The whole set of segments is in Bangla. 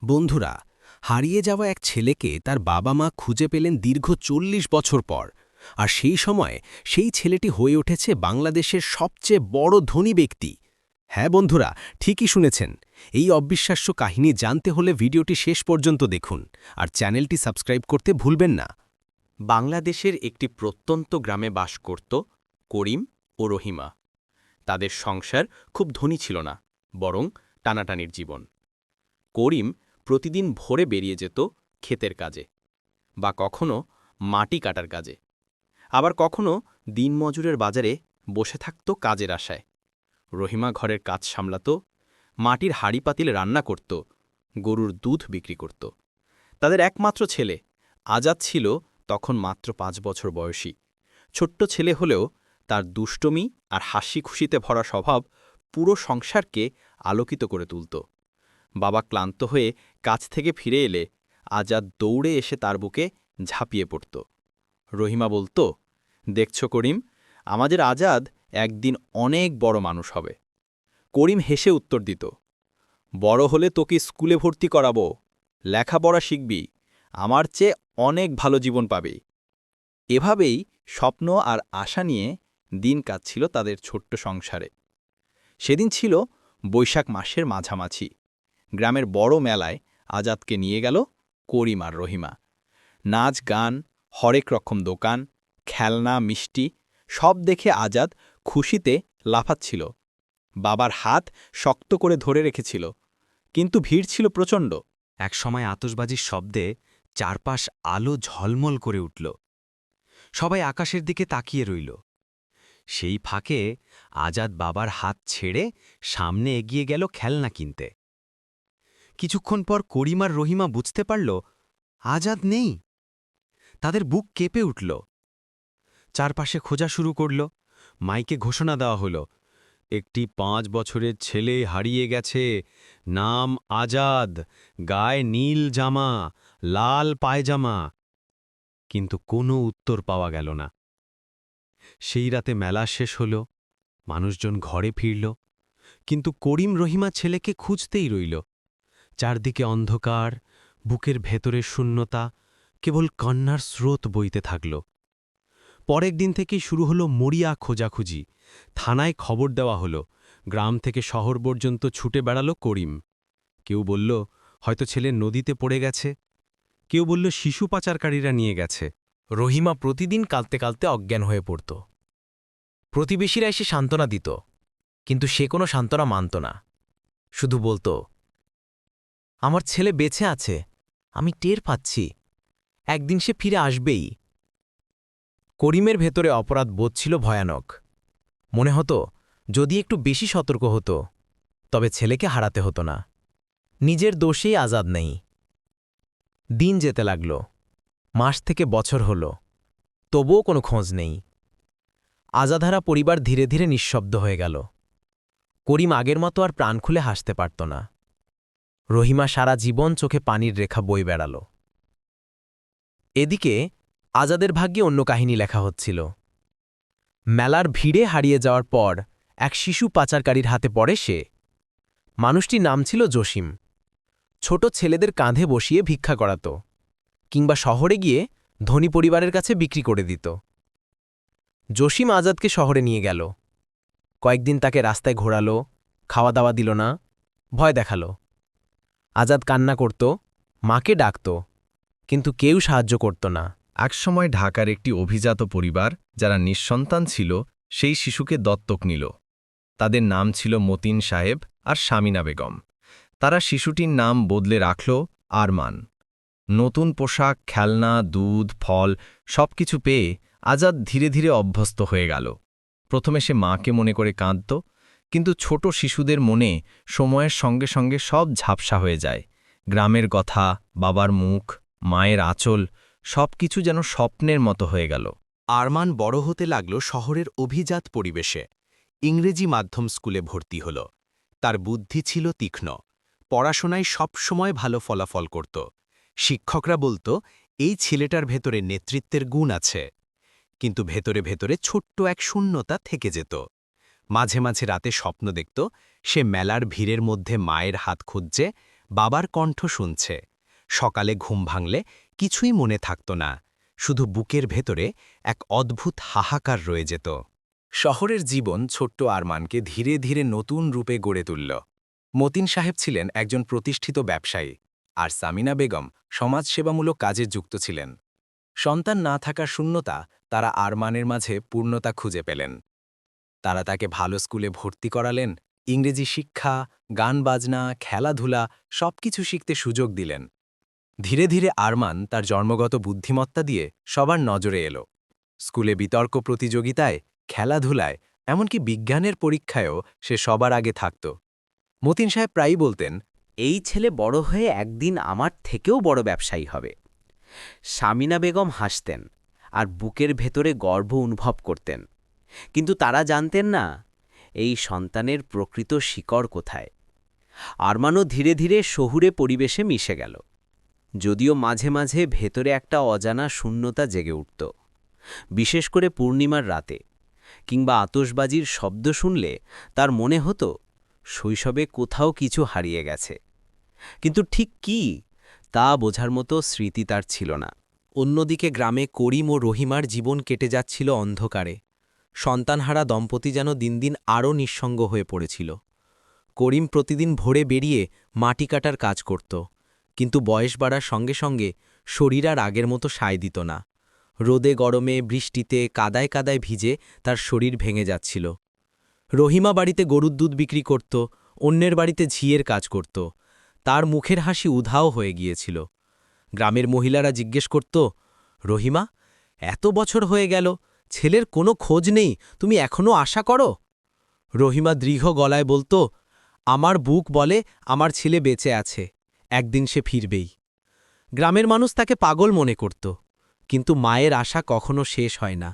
বন্ধুরা, হারিয়ে যাওয়া এক ছেলেকে তার বাবা মা খুঁজে পেলেন দীর্ঘ ৪০ বছর পর। আর সেই সময়ে সেই ছেলেটি হয়ে উঠেছে বাংলাদেশের সবচেয়ে বড় ধনী ব্যক্তি। হ্যাঁ বন্ধুরা, ঠিকই শুনেছেন। এই অবিশ্বাস্য কাহিনী জানতে হলে ভিডিওটি শেষ পর্যন্ত দেখুন আর চ্যানেলটি সাবস্ক্রাইব করতে ভুলবেন না। বাংলাদেশের একটি প্রত্যন্ত গ্রামে বাস করত করিম ও রহিমা। তাদের সংসার খুব ধনী ছিল না, বরং টানাটানির জীবন। করিম প্রতিদিন ভোরে বেরিয়ে যেত ক্ষেতের কাজে, বা কখনো মাটি কাটার কাজে, আবার কখনো দিনমজুরের বাজারে বসে থাকত কাজের আশায়। রহিমা ঘরের কাজ সামলাত, মাটির হাঁড়ি পাতিলে রান্না করত, গরুর দুধ বিক্রি করত। তাদের একমাত্র ছেলে আজাদ ছিল তখন মাত্র ৫ বছর বয়সী। ছোট্ট ছেলে হলেও তার দুষ্টমি আর হাসি খুশিতে ভরা স্বভাব পুরো সংসারকে আলোকিত করে তুলত। বাবা ক্লান্ত হয়ে কাজ থেকে ফিরে এলে আজাদ দৌড়ে এসে তার বুকে ঝাঁপিয়ে পড়ত। রহিমা বলত, দেখছ করিম, আমাদের আজাদ একদিন অনেক বড় মানুষ হবে। করিম হেসে উত্তর দিত, বড় হলে তোকে স্কুলে ভর্তি করাবো, লেখাপড়া শিখবি, আমার চেয়ে অনেক ভালো জীবন পাবি। এভাবেই স্বপ্ন আর আশা নিয়ে দিন কাটছিল তাদের ছোট্ট সংসারে। সেদিন ছিল বৈশাখ মাসের মাঝামাঝি। গ্রামের বড় মেলায় আজাদকে নিয়ে গেল করিম আর রহিমা। নাচ গান, হরেক রকম দোকান, খেলনা, মিষ্টি সব দেখে আজাদ খুশিতে লাফাচ্ছিল। বাবার হাত শক্ত করে ধরে রেখেছিল, কিন্তু ভিড় ছিল প্রচণ্ড। একসময় আতশবাজির শব্দে চারপাশ আলো ঝলমল করে উঠল। সবাই আকাশের দিকে তাকিয়ে রইল। সেই ফাঁকে আজাদ বাবার হাত ছেড়ে সামনে এগিয়ে গেল খেলনা কিনতে। কিছুক্ষণ পর করিম আর রহিমা বুঝতে পারল আজাদ নেই। তাদের বুক কেঁপে উঠল। চারপাশে খোঁজা শুরু করল। মাইকে ঘোষণা দেওয়া হলো, একটি ৫ বছরের ছেলে হারিয়ে গেছে, নাম আজাদ, গায়ে নীল জামা, লাল পায়জামা। কিন্তু কোনো উত্তর পাওয়া গেল না। সেই রাতে মেলা শেষ হল, মানুষজন ঘরে ফিরল, কিন্তু করিম রহিমা ছেলেকে খুঁজতেই রইল। চারদিকে অন্ধকার, বুকের ভেতরে শূন্যতা, কেবল কান্নার স্রোত বইতে থাকল। পরের দিন থেকেই শুরু হলো মরিয়া খোঁজাখুঁজি। থানায় খবর দেওয়া হলো, গ্রাম থেকে শহর পর্যন্ত ছুটে বেড়ালো করিম। কেউ বলল হয়তো ছেলে নদীতে পড়ে গেছে, কেউ বলল শিশু পাচারকারীরা নিয়ে গেছে। রহিমা প্রতিদিন কাঁদতে কাঁদতে অজ্ঞান হয়ে পড়ত। প্রতিবেশীরা এসে সান্ত্বনা দিত, কিন্তু সে কোনো সান্ত্বনা মানত না। শুধু বলতো, আমার ছেলে বেঁচে আছে, আমি টের পাচ্ছি, একদিন সে ফিরে আসবেই। করিমের ভেতরে অপরাধ বোধ ছিল ভয়ানক। মনে হতো যদি একটু বেশি সতর্ক হতো, তবে ছেলেকে হারাতে হতো না। নিজের দোষেই আজাদ নেই। দিন যেতে লাগল, মাস থেকে বছর হল, তবুও কোনো খোঁজ নেই। আজাধারা পরিবার ধীরে ধীরে নিঃশব্দ হয়ে গেল। করিম আগের মতো আর প্রাণ খুলে হাসতে পারত না। রহিমা সারা জীবন চোখে পানির রেখা বয়ে বেড়াল। এদিকে আজাদের ভাগ্যে অন্য কাহিনী লেখা হচ্ছিল। মেলার ভিড়ে হারিয়ে যাওয়ার পর এক শিশু পাচারকারীর হাতে পড়ে সে। মানুষটির নাম ছিল জসিম। ছোট ছেলেদের কাঁধে বসিয়ে ভিক্ষা করাত, কিংবা শহরে গিয়ে ধনী পরিবারের কাছে বিক্রি করে দিত। জসিম আজাদকে শহরে নিয়ে গেল। কয়েকদিন তাকে রাস্তায় ঘোরালো, খাওয়া দাওয়া দিল না, ভয় দেখালো। আজাদ কান্না করত, মাকে ডাকত, কিন্তু কেউ সাহায্য করত না। একসময় ঢাকার একটি অভিজাত পরিবার যারা নিঃসন্তান ছিল সেই শিশুকে দত্তক নিল। তাদের নাম ছিল মতিন সাহেব আর শামিনা বেগম। তারা শিশুটির নাম বদলে রাখল আরমান। নতুন পোশাক, খেলনা, দুধ, ফল সবকিছু পেয়ে আজাদ ধীরে ধীরে অভ্যস্ত হয়ে গেল। প্রথমে সে মাকে মনে করে কাঁদত, কিন্তু ছোট শিশুদের মনে সময়ের সঙ্গে সঙ্গে সব ঝাপসা হয়ে যায়। গ্রামের কথা, বাবার মুখ, মায়ের আঁচল সবকিছু যেন স্বপ্নের মতো হয়ে গেল। আরমান বড় হতে লাগল শহরের অভিজাত পরিবেশে। ইংরেজি মাধ্যম স্কুলে ভর্তি হল। তার বুদ্ধি ছিল তীক্ষ্ণ, পড়াশোনায় সবসময় ভালো ফলাফল করত। শিক্ষকরা বলত, এই ছেলেটার ভেতরে নেতৃত্বের গুণ আছে। কিন্তু ভেতরে ভেতরে ছোট্ট এক শূন্যতা থেকে যেত। মাঝে মাঝে রাতে স্বপ্ন দেখত সে মেলার ভিড়ের মধ্যে মায়ের হাত খুঁজছে, বাবার কণ্ঠ শুনছে। সকালে ঘুম ভাঙলে কিছুই মনে থাকত না, শুধু বুকের ভেতরে এক অদ্ভুত হাহাকার রয়ে যেত। শহরের জীবন ছোট্ট আরমানকে ধীরে ধীরে নতুন রূপে গড়ে তুলল। মতিন সাহেব ছিলেন একজন প্রতিষ্ঠিত ব্যবসায়ী, আর সামিনা বেগম সমাজসেবামূলক কাজে যুক্ত ছিলেন। সন্তান না থাকার শূন্যতা তারা আরমানের মাঝে পূর্ণতা খুঁজে পেলেন। তারা তাকে ভালো স্কুলে ভর্তি করালেন, ইংরেজি শিক্ষা, গান বাজনা, খেলাধুলা সবকিছু শিখতে সুযোগ দিলেন। ধীরে ধীরে আরমান তার জন্মগত বুদ্ধিমত্তা দিয়ে সবার নজরে এলো। স্কুলে বিতর্ক প্রতিযোগিতায়, খেলাধুলায়, এমনকি বিজ্ঞানের পরীক্ষায়ও সে সবার আগে থাকত। মতিন সাহেব প্রায়ই বলতেন, এই ছেলে বড় হয়ে একদিন আমার থেকেও বড় ব্যবসায়ী হবে। সামিনা বেগম হাসতেন আর বুকের ভেতরে গর্ব অনুভব করতেন, কিন্তু তারা জানতেন না এই সন্তানের প্রকৃত শিকড় কোথায়। আরমানও ধীরে ধীরে শহুরে পরিবেশে মিশে গেল, যদিও মাঝে মাঝে ভেতরে একটা অজানা শূন্যতা জেগে উঠত। বিশেষ করে পূর্ণিমার রাতে কিংবা আতশবাজির শব্দ শুনলে তার মনে হতো শৈশবে কোথাও কিছু হারিয়ে গেছে, কিন্তু ঠিক কী তা বোঝার মতো স্মৃতি তার ছিল না। অন্যদিকে গ্রামে করিম ও রহিমার জীবন কেটে যাচ্ছিল অন্ধকারে। সন্তানহারা দম্পতি যেন দিন দিন আরও নিঃসঙ্গ হয়ে পড়েছিল। করিম প্রতিদিন ভোরে বেরিয়ে মাটি কাটার কাজ করত, কিন্তু বয়স বাড়ার সঙ্গে সঙ্গে শরীর আর আগের মতো সায় দিত না। রোদে গরমে বৃষ্টিতে কাদায় কাদায় ভিজে তার শরীর ভেঙে যাচ্ছিল। রহিমা বাড়িতে গরুর দুধ বিক্রি করত, অন্যের বাড়িতে ঝিয়ের কাজ করত। তার মুখের হাসি উধাও হয়ে গিয়েছিল। গ্রামের মহিলারা জিজ্ঞেস করত, রহিমা, এত বছর হয়ে গেল, ছেলের কোনো খোঁজ নেই, তুমি এখনও আশা করো? রহিমা দৃঢ় গলায় বলত, আমার বুক বলে আমার ছেলে বেঁচে আছে, একদিন সে ফিরবেই। গ্রামের মানুষ তাকে পাগল মনে করত, কিন্তু মায়ের আশা কখনো শেষ হয় না।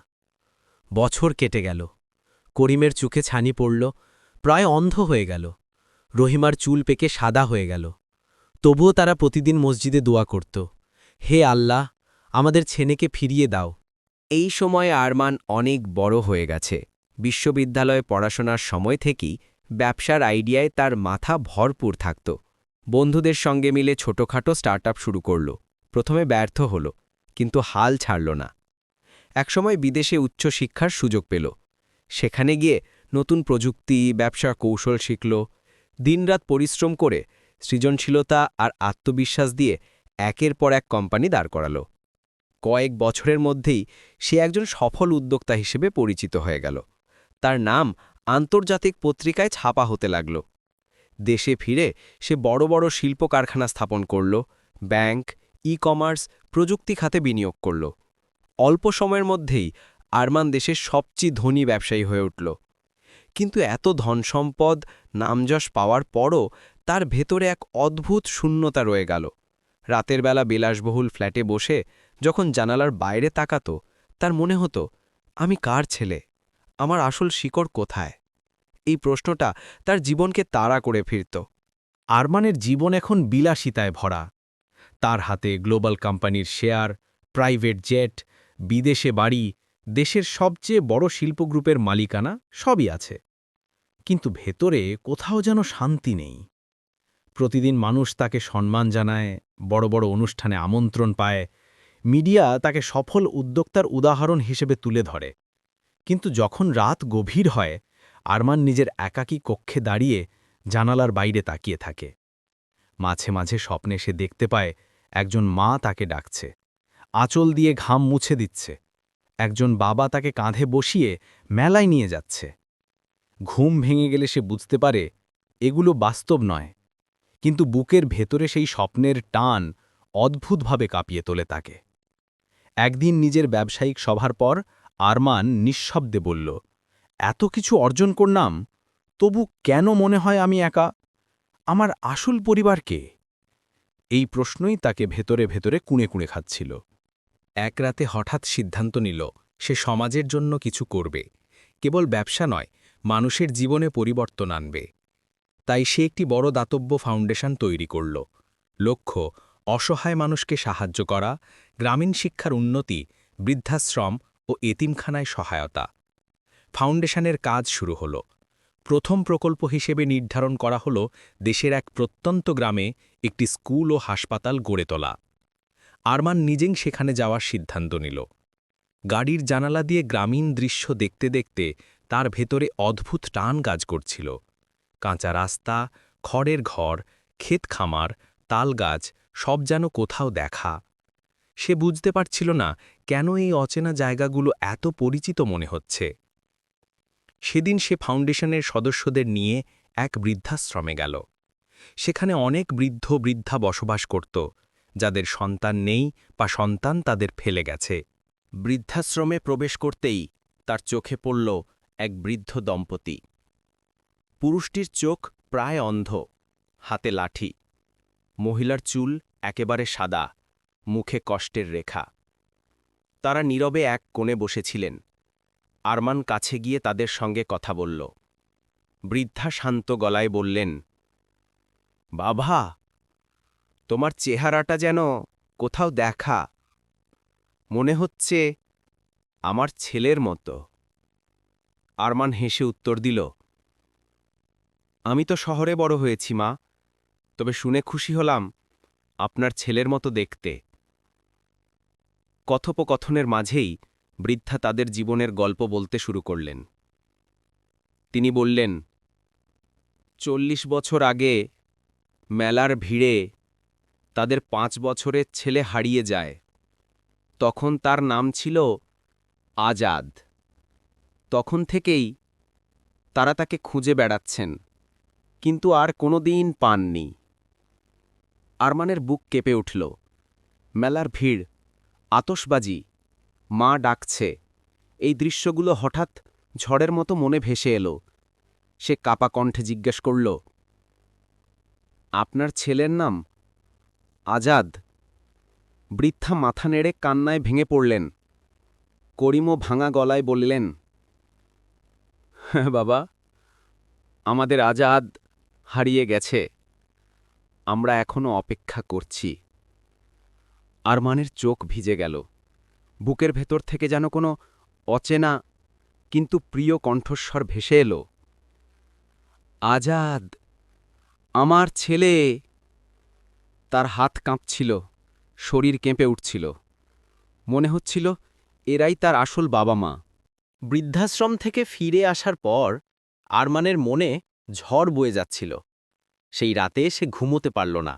বছর কেটে গেল, করিমের চোখে ছানি পড়ল, প্রায় অন্ধ হয়ে গেল। রহিমার চুল পেকে সাদা হয়ে গেল। তবুও তারা প্রতিদিন মসজিদে দোয়া করত, হে আল্লাহ, আমাদের ছেলেকে ফিরিয়ে দাও। এই সময়ে আরমান অনেক বড় হয়ে গেছে। বিশ্ববিদ্যালয়ে পড়াশোনার সময় থেকেই ব্যবসার আইডিয়ায় তার মাথা ভরপুর থাকত। বন্ধুদের সঙ্গে মিলে ছোটখাটো স্টার্টআপ শুরু করল। প্রথমে ব্যর্থ হল, কিন্তু হাল ছাড়ল না। একসময় বিদেশে উচ্চশিক্ষার সুযোগ পেল। সেখানে গিয়ে নতুন প্রযুক্তি, ব্যবসার কৌশল শিখল। দিনরাত পরিশ্রম করে সৃজনশীলতা আর আত্মবিশ্বাস দিয়ে একের পর এক কোম্পানি দাঁড় করাল। কয়েক বছরের মধ্যেই সে একজন সফল উদ্যোক্তা হিসেবে পরিচিত হয়ে গেল। তার নাম আন্তর্জাতিক পত্রিকায় ছাপা হতে লাগল। দেশে ফিরে সে বড় বড় শিল্প কারখানা স্থাপন করল, ব্যাংক, ই-কমার্স, প্রযুক্তি খাতে বিনিয়োগ করল। অল্প সময়ের মধ্যেই আরমান দেশের সবচেয়ে ধনী ব্যবসায়ী হয়ে উঠল। কিন্তু এত ধনসম্পদ, নামযশ পাওয়ার পরও তার ভেতরে এক অদ্ভুত শূন্যতা রয়ে গেল। রাতের বেলা বিলাসবহুল ফ্ল্যাটে বসে যখন জানালার বাইরে তাকাত, তার মনে হতো, আমি কার ছেলে? আমার আসল শিকড় কোথায়? এই প্রশ্নটা তার জীবনকে তাড়া করে ফিরত। আরমানের জীবন এখন বিলাসিতায় ভরা। তার হাতে গ্লোবাল কোম্পানির শেয়ার, প্রাইভেট জেট, বিদেশে বাড়ি, দেশের সবচেয়ে বড় শিল্পগ্রুপের মালিকানা সবই আছে। কিন্তু ভেতরে কোথাও যেন শান্তি নেই। প্রতিদিন মানুষ তাকে সম্মান জানায়, বড় বড় অনুষ্ঠানে আমন্ত্রণ পায়, মিডিয়া তাকে সফল উদ্যোক্তার উদাহরণ হিসেবে তুলে ধরে। কিন্তু যখন রাত গভীর হয়, আরমান নিজের একাকী কক্ষে দাঁড়িয়ে জানালার বাইরে তাকিয়ে থাকে। মাঝে মাঝে স্বপ্নে সে দেখতে পায় একজন মা তাকে ডাকছে, আঁচল দিয়ে ঘাম মুছে দিচ্ছে। একজন বাবা তাকে কাঁধে বসিয়ে মেলায় নিয়ে যাচ্ছে। ঘুম ভেঙে গেলে সে বুঝতে পারে এগুলো বাস্তব নয়, কিন্তু বুকের ভেতরে সেই স্বপ্নের টান অদ্ভুতভাবে কাঁপিয়ে তোলে তাকে। একদিন নিজের ব্যবসায়িক সভার পর আরমান নিঃশব্দে বলল, এত কিছু অর্জন করলাম, তবু কেন মনে হয় আমি একা? আমার আসল পরিবার কে? এই প্রশ্নই তাকে ভেতরে ভেতরে কুঁড়ে কুঁড়ে খাচ্ছিল। এক রাতে হঠাৎ সিদ্ধান্ত নিল সে সমাজের জন্য কিছু করবে, কেবল ব্যবসা নয়, মানুষের জীবনে পরিবর্তন আনবে। তাই সে একটি বড় দাতব্য ফাউন্ডেশন তৈরি করল। লক্ষ্য, অসহায় মানুষকে সাহায্য করা, গ্রামীণ শিক্ষার উন্নতি, বৃদ্ধাশ্রম ও এতিমখানায় সহায়তা। ফাউন্ডেশনের কাজ শুরু হল। প্রথম প্রকল্প হিসেবে নির্ধারণ করা হল দেশের এক প্রত্যন্ত গ্রামে একটি স্কুল ও হাসপাতাল গড়ে তোলা। আরমান নিজেই সেখানে যাওয়ার সিদ্ধান্ত নিল। গাড়ির জানালা দিয়ে গ্রামীণ দৃশ্য দেখতে দেখতে তার ভেতরে অদ্ভুত টান কাজ করছিল। কাঁচা রাস্তা, খড়ের ঘর, ক্ষেত খামার, তালগাছ সব যেন কোথাও দেখা। সে বুঝতে পারছিল না কেন এই অচেনা জায়গাগুলো এত পরিচিত মনে হচ্ছে। সেদিন সে ফাউন্ডেশনের সদস্যদের নিয়ে এক বৃদ্ধাশ্রমে গেল। সেখানে অনেক বৃদ্ধা বসবাস করত, যাদের সন্তান নেই বা সন্তান তাদের ফেলে গেছে। বৃদ্ধাশ্রমে প্রবেশ করতেই তার চোখে পড়ল এক বৃদ্ধ দম্পতি। পুরুষটির চোখ প্রায় অন্ধ, হাতে লাঠি। মহিলার চুল একেবারে সাদা, মুখে কষ্টের রেখা। তারা নীরবে এক কোণে বসেছিলেন। আরমান কাছে গিয়ে তাদের সঙ্গে কথা বলল। বৃদ্ধা শান্ত গলায় বললেন, বাবা, তোমার চেহারাটা যেন কোথাও দেখা, মনে হচ্ছে আমার ছেলের মতো। আরমান হেসে উত্তর দিল, আমি তো শহরে বড় হয়েছি মা, তবে শুনে খুশি হলাম আপনার ছেলের মতো দেখতে। কথোপকথনের মাঝেই বৃদ্ধা তাদের জীবনের গল্প বলতে শুরু করলেন। তিনি বললেন, 40 বছর আগে মেলার ভিড়ে তাদের 5 বছরের ছেলে হারিয়ে যায়। তখন তার নাম ছিল আজাদ। তখন থেকেই তারা তাকে খুঁজে বেড়াচ্ছেন, কিন্তু আর কোনোদিন পাননি। আরমানের বুক কেঁপে উঠল। মেলার ভিড়, আতশবাজি, মা ডাকছে, এই দৃশ্যগুলো হঠাৎ ঝড়ের মতো মনে ভেসে এলো। সে কাপা কণ্ঠে জিজ্ঞেস করল, আপনার ছেলের নাম আজাদ? বৃদ্ধা মাথা নেড়ে কান্নায় ভেঙে পড়লেন। করিমও ভাঙা গলায় বললেন, হ্যাঁ বাবা, আমাদের আজাদ হারিয়ে গেছে। আমরা এখনো অপেক্ষা করছি। আরমানের চোখ ভিজে গেল। বুকের ভেতর থেকে যেন কোনো অচেনা কিন্তু প্রিয় কণ্ঠস্বর ভেসে এলো, আজাদ, আমার ছেলে। তার হাত কাঁপছিল, শরীর কেঁপে উঠছিল। মনে হচ্ছিল এরাই তার আসল বাবা মা। বৃদ্ধাশ্রম থেকে ফিরে আসার পর আরমানের মনে ঝড় বয়ে যাচ্ছিল। সেই রাতে সে ঘুমোতে পারল না।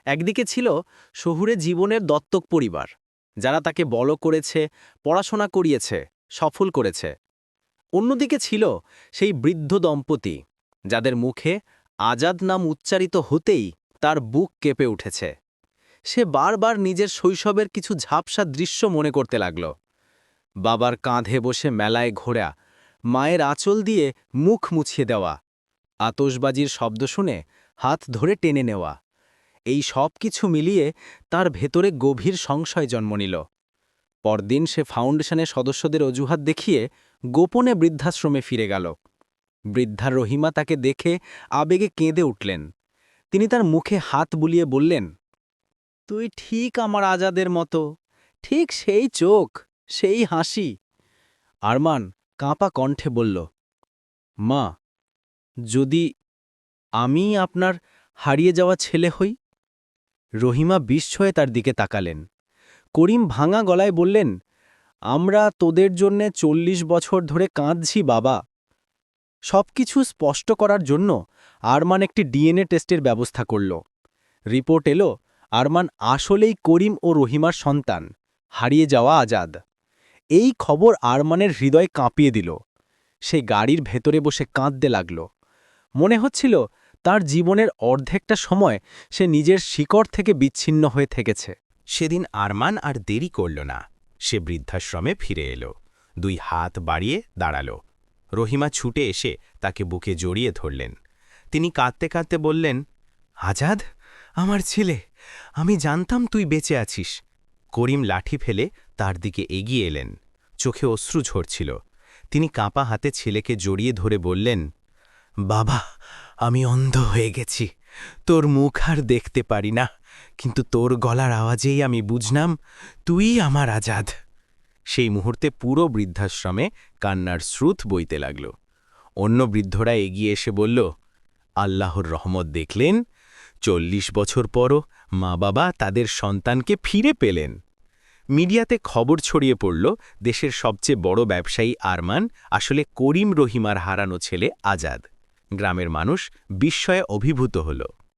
একদিকে ছিল শহুরে জীবনের দত্তক পরিবার, যারা তাকে বড় করেছে, পড়াশোনা করিয়েছে, সফল করেছে। অন্যদিকে ছিল সেই বৃদ্ধ দম্পতি, যাদের মুখে আজাদ নাম উচ্চারিত হতেই তার বুক কেঁপে উঠেছে। সে বারবার নিজের শৈশবের কিছু ঝাপসা দৃশ্য মনে করতে লাগল। বাবার কাঁধে বসে মেলায় ঘোরা, মায়ের আঁচল দিয়ে মুখ মুছিয়ে দেওয়া, আতশবাজির শব্দ শুনে হাত ধরে টেনে নেওয়া, এই সব কিছু মিলিয়ে তার ভেতরে গভীর সংশয় জন্ম নিল। পরদিন সে ফাউন্ডেশনের সদস্যদের অজুহাত দেখিয়ে গোপনে বৃদ্ধাশ্রমে ফিরে গেল। বৃদ্ধা রহিমা তাকে দেখে আবেগে কেঁদে উঠলেন। তিনি তার মুখে হাত বুলিয়ে বললেন, তুই ঠিক আমার আজাদের মতো, ঠিক সেই চোখ, সেই হাসি। আরমান কাঁপা কণ্ঠে বলল, মা, যদি আমি আপনার হারিয়ে যাওয়া ছেলে হই? রহিমা বিস্ময়ে তার দিকে তাকালেন। করিম ভাঙা গলায় বললেন, আমরা তোদের জন্যে 40 বছর ধরে কাঁদছি বাবা। সবকিছু স্পষ্ট করার জন্য আরমান একটি ডিএনএ টেস্টের ব্যবস্থা করল। রিপোর্ট এলো, আরমান আসলেই করিম ও রহিমার সন্তান, হারিয়ে যাওয়া আজাদ। এই খবর আরমানের হৃদয় কাঁপিয়ে দিল। সে গাড়ির ভেতরে বসে কাঁদতে লাগল। মনে হচ্ছিল তার জীবনের অর্ধেকটা সময় সে নিজের শিকড় থেকে বিচ্ছিন্ন হয়ে থেকেছে। সেদিন আরমান আর দেরি করল না। সে বৃদ্ধাশ্রমে ফিরে এলো, 2 হাত বাড়িয়ে দাঁড়াল। রহিমা ছুটে এসে তাকে বুকে জড়িয়ে ধরলেন। তিনি কাঁদতে কাঁদতে বললেন, আজাদ, আমার ছেলে, আমি জানতাম তুই বেঁচে আছিস। করিম লাঠি ফেলে তার দিকে এগিয়ে এলেন। চোখে অশ্রু ঝরছিল। তিনি কাঁপা হাতে ছেলেকে জড়িয়ে ধরে বললেন, বাবা, আমি অন্ধ হয়ে গেছি, তোর মুখ আর দেখতে পারি না, কিন্তু তোর গলার আওয়াজেই আমি বুঝলাম তুই আমার আজাদ। সেই মুহূর্তে পুরো বৃদ্ধাশ্রমে কান্নার স্রোত বইতে লাগল। অন্য বৃদ্ধরা এগিয়ে এসে বলল, আল্লাহর রহমত দেখলেন, 40 বছর পরও মা বাবা তাদের সন্তানকে ফিরে পেলেন। মিডিয়াতে খবর ছড়িয়ে পড়ল দেশের সবচেয়ে বড় ব্যবসায়ী আরমান আসলে করিম রহিমার হারানো ছেলে আজাদ। গ্রামের মানুষ বিস্ময়ে অভিভূত হল।